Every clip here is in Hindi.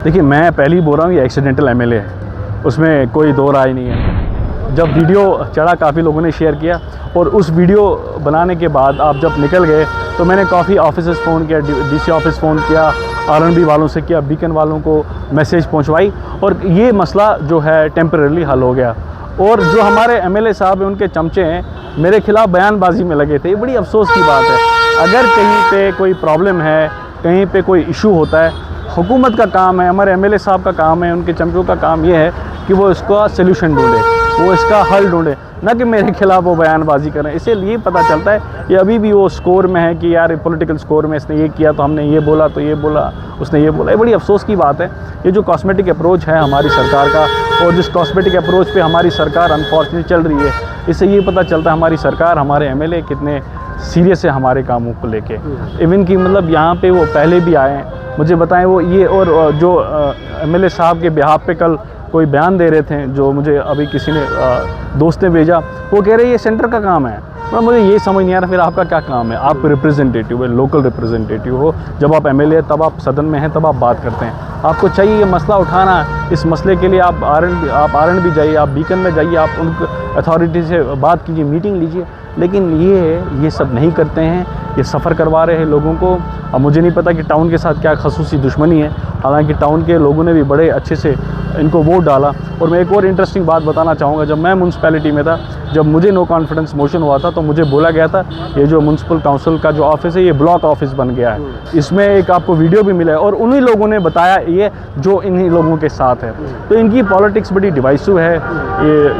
देखिए, मैं पहले ही बोल रहा हूँ ये एक्सीडेंटल एमएलए है, उसमें कोई दो राय नहीं है। जब वीडियो चढ़ा काफ़ी लोगों ने शेयर किया और उस वीडियो बनाने के बाद आप जब निकल गए तो मैंने काफ़ी ऑफिसर्स फ़ोन किया, डीसी ऑफिस फ़ोन किया, आरएनबी वालों से किया, बीकन वालों को मैसेज पहुंचवाई और ये मसला जो है टेम्परेरी हल हो गया। और जो हमारे एमएलए साहब हैं, उनके चमचे हैं, मेरे खिलाफ बयानबाजी में लगे थे। ये बड़ी अफसोस की बात है। अगर कहीं पे कोई प्रॉब्लम है, कहीं पे कोई इशू होता है, हुकूमत का काम है, हमारे एमएलए साहब का काम है, उनके चमचों का काम ये है कि वो इसका सल्यूशन ढूंढे, वो इसका हल ढूंढे, ना कि मेरे खिलाफ वो बयानबाजी करें। इसीलिए पता चलता है कि अभी भी वो स्कोर में है कि यार पॉलिटिकल स्कोर में इसने ये किया तो हमने ये बोला, तो ये बोला, उसने ये बोला। ये बड़ी अफसोस की बात है। ये जो कॉस्मेटिक अप्रोच है हमारी सरकार का, और जिस कॉस्मेटिक अप्रोच पे हमारी सरकार अनफॉर्चुनेटली चल रही है, इससे ये पता चलता है हमारी सरकार, हमारे एमएलए कितने सीरियस है हमारे कामों को लेके। इवन कि मतलब यहाँ पे वो पहले भी आए हैं, मुझे बताएं वो ये, और जो एमएलए साहब के बिहाफ पे कल कोई बयान दे रहे थे, जो मुझे अभी किसी ने दोस्त ने भेजा, वो कह रहे ये सेंटर का काम है। पर मुझे ये समझ नहीं आ रहा फिर आपका क्या काम है। आप रिप्रेजेंटेटिव है, लोकल रिप्रेजेंटेटिव हो। जब आप एमएलए तब आप सदन में हैं, तब आप बात करते हैं। आपको चाहिए ये मसला उठाना, इस मसले के लिए आप आरएनबी जाइए, आप बीकन में जाइए, आप उन अथॉरिटी से बात कीजिए, मीटिंग लीजिए। लेकिन ये सब नहीं करते हैं, ये सफ़र करवा रहे हैं लोगों को। अब मुझे नहीं पता कि टाउन के साथ क्या खसूसी दुश्मनी है, हालांकि टाउन के लोगों ने भी बड़े अच्छे से इनको वोट डाला। और मैं एक और इंटरेस्टिंग बात बताना चाहूँगा, जब मैं म्यूनसिपैलिटी में था, जब मुझे नो कॉन्फिडेंस मोशन हुआ था, तो मुझे बोला गया था ये जो म्यूनसिपल काउंसिल का जो ऑफिस है, ये ब्लॉक ऑफिस बन गया है। इसमें एक आपको वीडियो भी मिला है और उन्हीं लोगों ने बताया ये जो इन्हीं लोगों के साथ है। तो इनकी पॉलिटिक्स बड़ी डिवाइसिव है,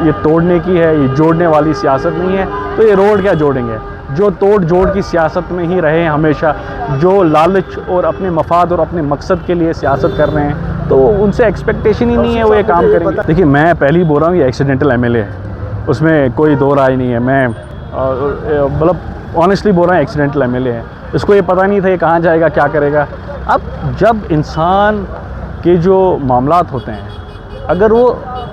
ये तोड़ने की है, ये जोड़ने वाली सियासत नहीं है। तो ये रोड क्या जोड़ेंगे? जो तोड़ जोड़ की सियासत में ही रहे हमेशा, जो लालच और अपने मफाद और अपने मकसद के लिए सियासत कर रहे हैं, तो उनसे एक्सपेक्टेशन ही नहीं है वो ये काम करेंगे। देखिए, मैं पहले ही बोल रहा हूँ ये एक्सीडेंटल एमएलए है, उसमें कोई दो राय नहीं है। मैं मतलब ऑनेस्टली बोल रहा हूँ एक्सीडेंटल एमएलए है। इसको ये पता नहीं था ये कहाँ जाएगा, क्या करेगा। अब जब इंसान के जो मामलात होते हैं, अगर वो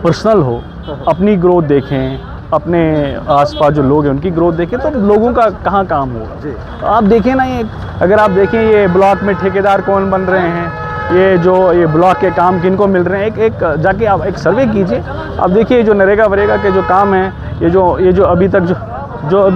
पर्सनल हो, अपनी ग्रोथ देखें, अपने आसपास जो लोग हैं उनकी ग्रोथ देखें, तो लोगों का कहाँ काम होगा। आप देखें ना, ये अगर आप देखें ये ब्लॉक में ठेकेदार कौन बन रहे हैं, ये ब्लॉक के काम किनको मिल रहे हैं, एक जाके आप एक सर्वे कीजिए। आप देखिए जो नरेगा वरेगा के जो काम हैं, ये जो अभी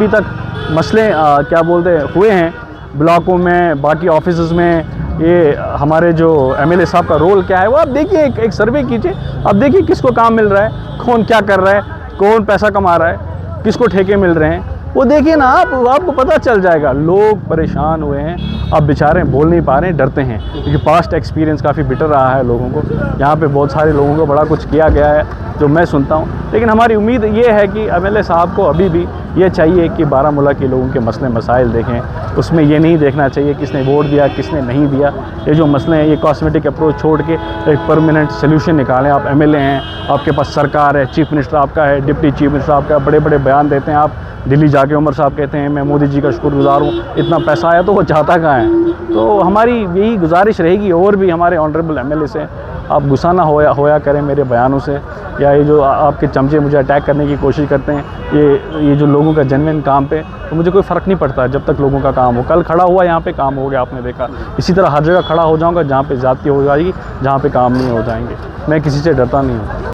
तक मसले क्या बोलते हैं हुए हैं ब्लॉकों में, बाकी ऑफिस में, ये हमारे जो एमएलए साहब का रोल क्या है, वो आप देखिए, एक सर्वे कीजिए। आप देखिए किसको काम मिल रहा है, कौन क्या कर रहा है, कौन पैसा कमा रहा है, किसको ठेके मिल रहे हैं, वो देखिए ना आपको पता चल जाएगा। लोग परेशान हुए हैं, अब बेचारे बोल नहीं पा रहे हैं, डरते हैं, क्योंकि पास्ट एक्सपीरियंस काफ़ी बिटर रहा है लोगों को। यहाँ पे बहुत सारे लोगों को बड़ा कुछ किया गया है जो मैं सुनता हूँ। लेकिन हमारी उम्मीद ये है कि एमएलए साहब को अभी भी ये चाहिए कि बारामूला के लोगों के मसले मसाइल देखें। उसमें ये नहीं देखना चाहिए किसने वोट दिया, किसने नहीं दिया। ये जो मसले हैं, ये कॉस्मेटिक अप्रोच छोड़ के एक परमानेंट सोल्यूशन निकालें। आप एमएलए हैं, आपके पास सरकार है, चीफ मिनिस्टर आपका है, डिप्टी चीफ मिनिस्टर आपका, बड़े बड़े बयान देते हैं। आप दिल्ली जाके उमर साहब कहते हैं मैं मोदी जी का शुक्रगुजार हूँ, इतना पैसा आया, तो वो चाहता कहाँ है। तो हमारी यही गुजारिश रहेगी, और भी हमारे ऑनरेबल एमएलए से आप गुस्सा ना होया करें मेरे बयानों से, या ये जो आपके चमचे मुझे अटैक करने की कोशिश करते हैं, ये जो लोगों का जेन्युइन काम पे, तो मुझे कोई फ़र्क नहीं पड़ता जब तक लोगों का काम हो। कल खड़ा हुआ यहाँ पे काम हो गया, आपने देखा। इसी तरह हर जगह खड़ा हो जाऊँगा जहाँ पे ज़्यादती हो जाएगी, जहाँ पे काम नहीं हो जाएंगे। मैं किसी से डरता नहीं हूँ।